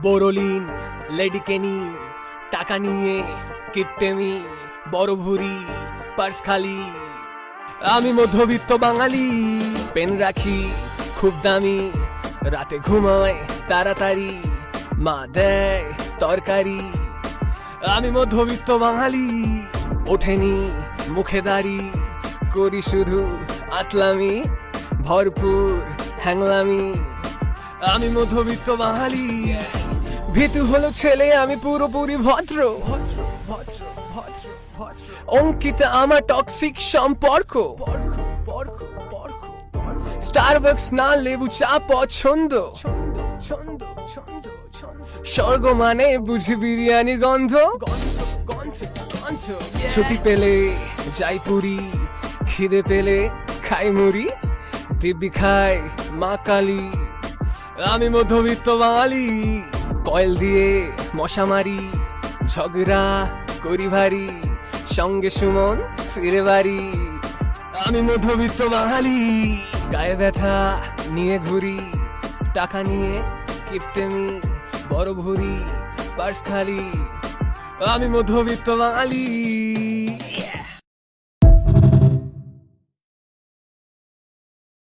বোরোলিন লেডিকেনি টাকা নিয়ে কিপটেমি বড় ভুরি পার্স খালি। আমি মধ্যবিত্ত বাঙালি, পেন রাখি খুব দামি, রাতে ঘুমায় তাড়াতাড়ি, মা দেয় তরকারি। আমি মধ্যবিত্ত বাঙালি, ওঠেনি মুখে দাড়ি, করি শুধু আতলামি, ভরপুর হ্যাংলামি। আমি মধ্যবিত্ত বাঙালি, ভীতু হলো ছেলে, আমি পুরোপুরি ভদ্র। অঙ্কিতা আমার টক্সিক সম্পর্ক, স্টারবাকস না লেবু চা পছন্দ, স্বর্গ মানে বুঝি বিরিয়ানির গন্ধ। ছুটি পেলে যাই পুরি, খিদে পেলে খাই মুড়ি, দিব্যি খাই মা কালী। আমি মধ্যবিত্ত বাঙালি, কয়েল দিয়ে মশা মারি, ঝগড়া করি ভারী, সঙ্গে সুমন ফিরে বাড়ি। আমি মধ্যবিত্ত বাঙালি, গায়ে ব্যথা নিয়ে ঘুরি, টাকা নিয়ে কিপটেমি বড় ভুরি পার্স খালি। আমি মধ্যবিত্ত বাঙালি।